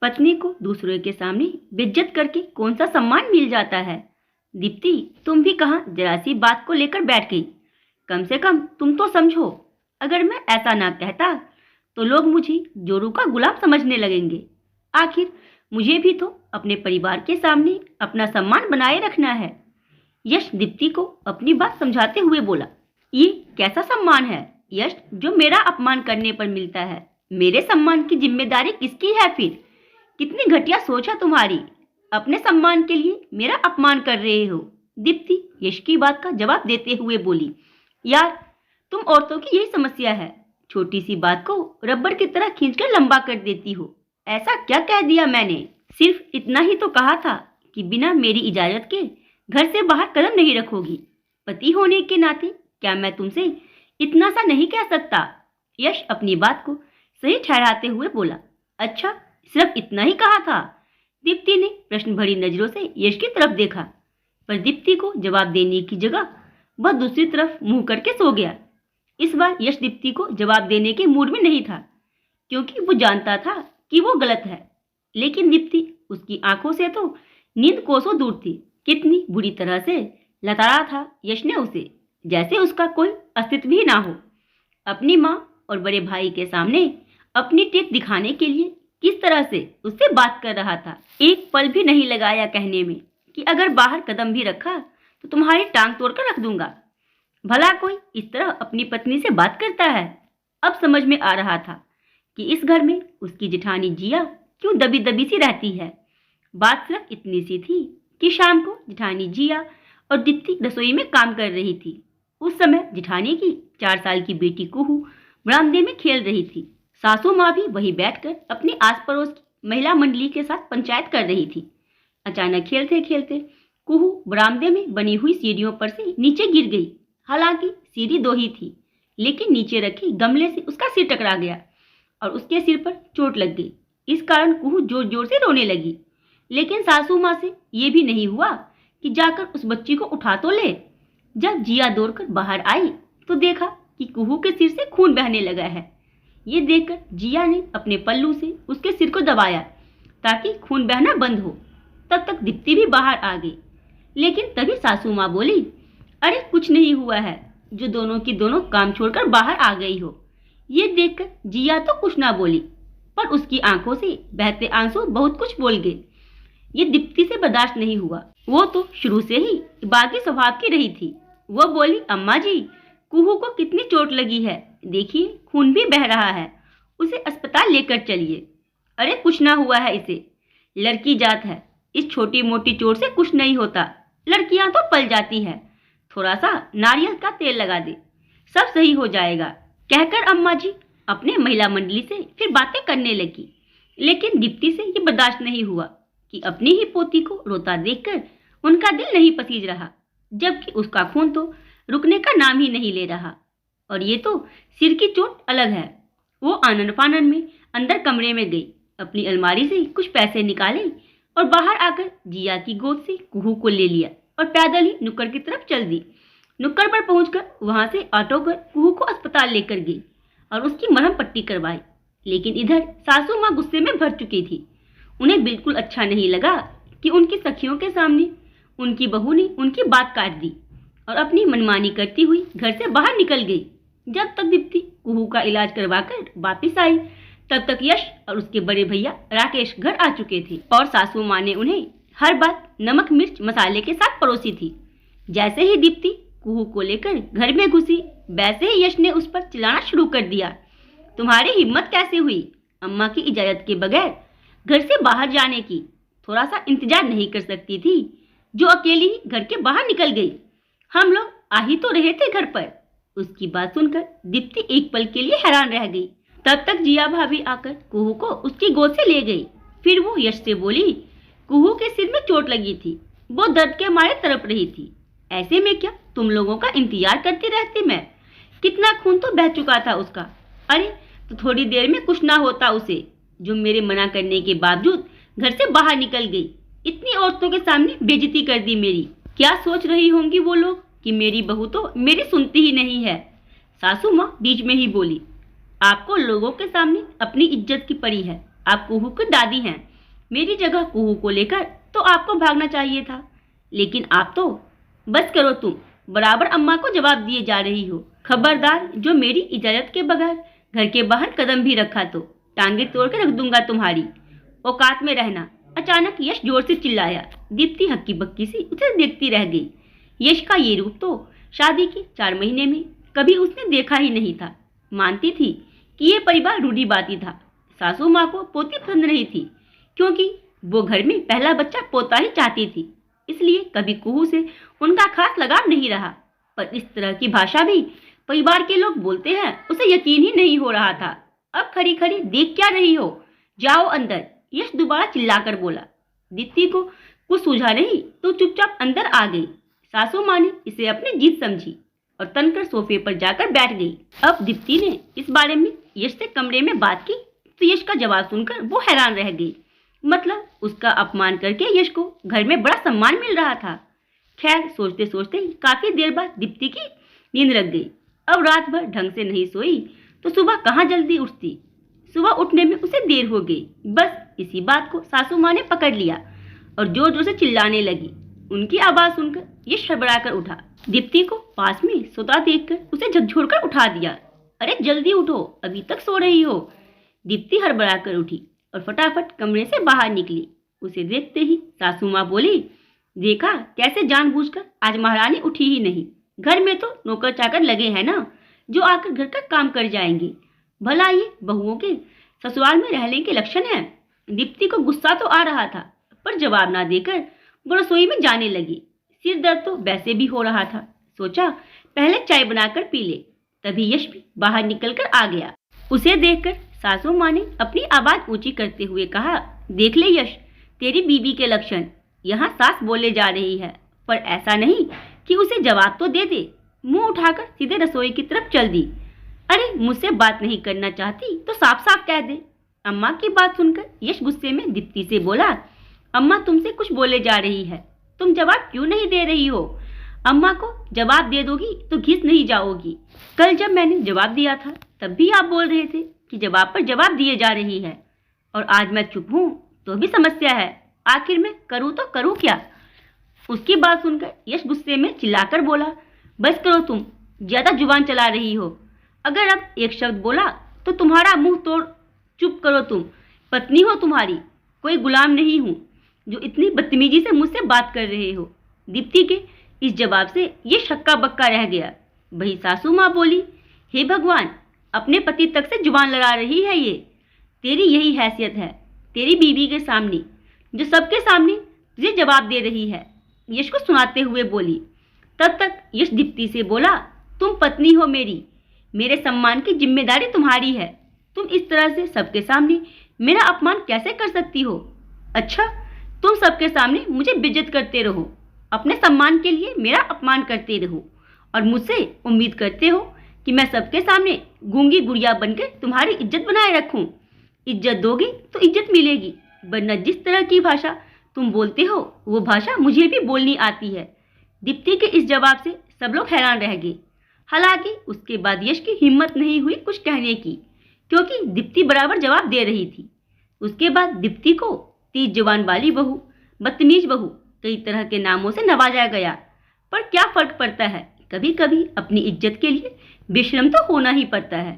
पत्नी को दूसरों के सामने बेइज्जत करके कौन सा सम्मान मिल जाता है। दीप्ति, तुम भी कहाँ जरा सी बात को लेकर बैठ गई। कम से कम तुम तो समझो। अगर मैं ऐसा ना कहता तो लोग मुझे जोरू का गुलाम समझने लगेंगे। आखिर मुझे भी तो अपने परिवार के सामने अपना सम्मान बनाए रखना है। यश दीप्ति को अपनी बात समझाते हुए बोला, ये कैसा सम्मान है यश, जो मेरा अपमान करने पर मिलता है। मेरे सम्मान की जिम्मेदारी किसकी है फिर? कितनी घटिया सोच है तुम्हारी। अपने सम्मान के लिए मेरा अपमान कर रहे हो। दीप्ति यश की बात का जवाब देते हुए बोली, यार तुम औरतों की यही समस्या है, छोटी सी बात को रबर की तरह खींचकर लंबा कर देती हो। ऐसा क्या कह दिया मैंने? सिर्फ इतना ही तो कहा था कि बिना मेरी इजाजत के घर से बाहर कदम नहीं रखोगी। पति होने के नाते क्या मैं तुमसे इतना सा नहीं कह सकता? यश अपनी बात को सही ठहराते हुए बोला, अच्छा सिर्फ इतना ही कहा था? दीप्ति ने प्रश्न भरी नजरों से यश की तरफ देखा, पर दीप्ति को जवाब देने की जगह वह दूसरी तरफ मुंह करके सो गया। इस बार यश दीप्ति को जवाब देने के मूड में नहीं था, क्योंकि वो जानता था कि वो गलत है। लेकिन दीप्ति उसकी आंखों से तो नींद कोसों दूर थी। कितनी बुरी तरह से लताड़ा था यश ने उसे, जैसे उसका कोई अस्तित्व ही ना हो। अपनी माँ और बड़े भाई के सामने अपनी टेक दिखाने के लिए किस तरह से उससे बात कर रहा था। एक पल भी नहीं लगाया कहने में कि अगर बाहर कदम भी रखा तो तुम्हारी टांग तोड़कर रख दूंगा। भला कोई इस तरह अपनी पत्नी से बात करता है? अब समझ में आ रहा था कि इस घर में उसकी जेठानी जिया क्यों दबी दबी सी रहती है। बात सिर्फ इतनी सी थी कि शाम को जेठानी जिया और दीप्ति रसोई में काम कर रही थी। उस समय जेठानी की 4 साल की बेटी कुहू बरामदे में खेल रही थी। सासू माँ भी वहीं बैठकर अपने आस पड़ोस की महिला मंडली के साथ पंचायत कर रही थी। अचानक खेलते खेलते कुहू बरामदे में बनी हुई सीढ़ियों पर से नीचे गिर गई। हालांकि सीढ़ी 2 ही थी, लेकिन नीचे रखे गमले से उसका सिर टकरा गया और उसके सिर पर चोट लग गई। इस कारण कुहू जोर जोर से रोने लगी। लेकिन सासू माँ से ये भी नहीं हुआ कि जाकर उस बच्ची को उठा तो ले। जब जिया दौड़कर बाहर आई तो देखा कि कुहू के सिर से खून बहने लगा है। ये देखकर जिया ने अपने पल्लू से उसके सिर को दबाया ताकि खून बहना बंद हो। तब तक दीप्ति भी बाहर आ गई, लेकिन तभी सासू माँ बोली, अरे कुछ नहीं हुआ है, जो दोनों की दोनों काम छोड़कर बाहर आ गई हो। ये देखकर जिया तो कुछ ना बोली, पर उसकी आंखों से बहते आंसू बहुत कुछ बोल गए। ये दीप्ति से बर्दाश्त नहीं हुआ। वो तो शुरू से ही बागी स्वभाव की रही थी। वो बोली, अम्मा जी, कुहू को कितनी चोट लगी है, देखिए खून भी बह रहा है, उसे अस्पताल लेकर चलिए। अरे कुछ ना हुआ है इसे, लड़की जात है, इस छोटी मोटी चोट से कुछ नहीं होता। लड़कियां तो पल जाती है, थोड़ा सा नारियल का तेल लगा दे, सब सही हो जाएगा। कहकर अम्मा जी अपने महिला मंडली से फिर बातें करने लगी। लेकिन दीप्ति से ये बर्दाश्त नहीं हुआ कि अपनी ही पोती को रोता देखकर उनका दिल नहीं पसीज रहा, जबकि उसका खून तो रुकने का नाम ही नहीं ले रहा। और ये तो सिर की चोट अलग है। वो आनन फानन में अंदर कमरे में गई, अपनी अलमारी से कुछ पैसे निकाले और बाहर आकर जिया की गोद से कुहू को ले लिया और पैदल ही नुक्कड़ की तरफ चल दी। नुक्कड़ पर पहुंचकर वहां से ऑटो कर कुहू को अस्पताल लेकर गई और उसकी मरहम पट्टी करवाई। लेकिन इधर सासू माँ गुस्से में भर चुकी थी। उन्हें बिल्कुल अच्छा नहीं लगा कि उनकी सखियों के सामने उनकी बहू ने उनकी बात काट दी और अपनी मनमानी करती हुई घर से बाहर निकल गई। जब तक दीप्ति कुहू का इलाज करवाकर वापिस आई, तब तक यश और उसके बड़े भैया राकेश घर आ चुके थे और सासू माँ ने उन्हें हर बात नमक मिर्च मसाले के साथ परोसी थी। जैसे ही दीप्ति कुहू को लेकर घर में घुसी, वैसे ही यश ने उस पर चिल्लाना शुरू कर दिया, तुम्हारी हिम्मत कैसे हुई अम्मा की इजाजत के बगैर घर से बाहर जाने की? थोड़ा सा इंतजार नहीं कर सकती थी, जो अकेली ही घर के बाहर निकल गई? हम लोग आ ही तो रहे थे घर पर। उसकी बात सुनकर दीप्ति एक पल के लिए हैरान रह गई। तब तक जिया भाभी आकर कुहू को उसकी गोद से ले गई। फिर वो यश से बोली, कुहू के सिर में चोट लगी थी, वो दर्द के मारे तड़प रही थी। ऐसे में क्या तुम लोगों का इंतजार करती रहती मैं? कितना खून तो बह चुका था उसका। अरे तो थोड़ी देर में कुछ ना होता उसे, जो मेरे मना करने के बावजूद घर से बाहर निकल गई। इतनी औरतों के सामने बेइज्जती कर दी मेरी। क्या सोच रही होंगी वो लोग कि मेरी बहू तो मेरी सुनती ही नहीं है। सासू माँ बीच में ही बोली, आपको लोगों के सामने अपनी इज्जत की पड़ी है। आप कुहू की दादी हैं, मेरी जगह कुहू को लेकर तो आपको भागना चाहिए था, लेकिन आप तो बस करो, तुम बराबर अम्मा को जवाब दिए जा रही हो। खबरदार, जो मेरी इजाजत के बगैर घर के बाहर कदम भी रखा तो टांगे तोड़ के रख दूंगा तुम्हारी। औकात में रहना। अचानक यश जोर से चिल्लाया। दीप्ति हक्की बक्की सी उसे देखती रह गई। यश का ये रूप तो शादी के 4 महीने में कभी उसने देखा ही नहीं था। मानती थी कि ये परिवार रूढ़िवादी था। सासू माँ को पोती पसंद नहीं थी, क्योंकि वो घर में पहला बच्चा पोता ही चाहती थी। इसलिए कभी कुहू से उनका खास लगाव नहीं रहा। पर इस तरह की भाषा भी परिवार के लोग बोलते हैं, उसे यकीन ही नहीं हो रहा था। अब खरी खरी देख क्या रही हो, जाओ अंदर, यश दोबारा चिल्लाकर बोला। दीप्ति को कुछ सूझा नहीं तो चुपचाप अंदर आ गई। सासू माँ ने इसे अपनी जीत समझी और तनकर सोफे पर जाकर बैठ गई। अब दीप्ति ने इस बारे में यश से कमरे में बात की तो यश का जवाब सुनकर वो हैरान रह गई। मतलब उसका अपमान करके यश को घर में बड़ा सम्मान मिल रहा था। खैर, सोचते सोचते काफी देर बाद दीप्ति की नींद लग गई। अब रात भर ढंग से नहीं सोई तो सुबह कहाँ जल्दी उठती। सुबह उठने में उसे देर हो गई। बस इसी बात को सासू माँ ने पकड़ लिया और जोर जोर से चिल्लाने लगी। उनकी आवाज सुनकर यश हड़बड़ाकर उठा। दीप्ति को पास में सोता देखकर उसे झकझोरकर उठा दिया। अरे जल्दी उठो, अभी तक सो रही हो। दीप्ति हड़बड़ाकर उठी और फटाफट कमरे से बाहर निकली। उसे देखते ही सासू माँ बोली, देखा कैसे जानबूझकर आज महारानी उठी ही नहीं। घर में तो नौकर चाकर लगे हैं ना, जो आकर घर का काम कर जाएंगे। भला ये बहुओं के ससुराल में रहने के लक्षण है। दीप्ति को गुस्सा तो आ रहा था, पर जवाब ना देकर वो रसोई में जाने लगी। सिर दर्द तो वैसे भी हो रहा था। सोचा पहले चाय बनाकर पी ले। तभी यश भी बाहर निकलकर आ गया। उसे देखकर सासू माँ ने अपनी आवाज ऊंची करते हुए कहा, देख ले यश, तेरी बीबी के लक्षण। यहाँ सास बोले जा रही है, पर ऐसा नहीं कि उसे जवाब तो दे दे। मुंह उठाकर सीधे रसोई की तरफ चल दी। अरे मुझसे बात नहीं करना चाहती तो साफ साफ कह दे। अम्मा की बात सुनकर यश गुस्से में दीप्ति से बोला, अम्मा तुमसे कुछ बोले जा रही है, तुम जवाब क्यों नहीं दे रही हो? अम्मा को जवाब दे दोगी तो घिस नहीं जाओगी। कल जब मैंने जवाब दिया था तब भी आप बोल रहे थे कि जवाब पर जवाब दिए जा रही है, और आज मैं चुप हूँ तो भी समस्या है। आखिर मैं करूँ तो करूँ क्या? उसकी बात सुनकर यश गुस्से में चिल्लाकर बोला, बस करो, तुम ज्यादा जुबान चला रही हो। अगर अब एक शब्द बोला तो तुम्हारा मुंह तोड़। चुप करो, तुम पत्नी हो तुम्हारी, कोई गुलाम नहीं हूँ जो इतनी बदतमीजी से मुझसे बात कर रहे हो। दीप्ति के इस जवाब से ये शक्का बक्का रह गया। वही सासू माँ बोली, हे भगवान, अपने पति तक से जुबान लड़ा रही है ये। तेरी यही हैसियत है तेरी बीवी के सामने, जो सबके सामने तुझे जवाब दे रही है। यश को सुनाते हुए बोली। तब तक यश दीप्ति से बोला, तुम पत्नी हो मेरी, मेरे सम्मान की जिम्मेदारी तुम्हारी है। तुम इस तरह से सबके सामने मेरा अपमान कैसे कर सकती हो? अच्छा, तुम सबके सामने मुझे बेइज्जत करते रहो, अपने सम्मान के लिए मेरा अपमान करते रहो, और मुझसे उम्मीद करते हो कि मैं सबके सामने गूंगी गुड़िया बनकर तुम्हारी इज्जत बनाए रखूं। इज्जत दोगे तो इज्जत मिलेगी, वरना जिस तरह की भाषा तुम बोलते हो वो भाषा मुझे भी बोलनी आती है। दीप्ति के इस जवाब से सब लोग हैरान रह गए। हालांकि उसके बाद यश की हिम्मत नहीं हुई कुछ कहने की, क्योंकि दीप्ति बराबर जवाब दे रही थी। उसके बाद दीप्ति को तेज जुबान वाली बहू, बदतमीज बहू, कई तरह के नामों से नवाजा गया। पर क्या फर्क पड़ता है, कभी कभी अपनी इज्जत के लिए बेशर्म तो होना ही पड़ता है।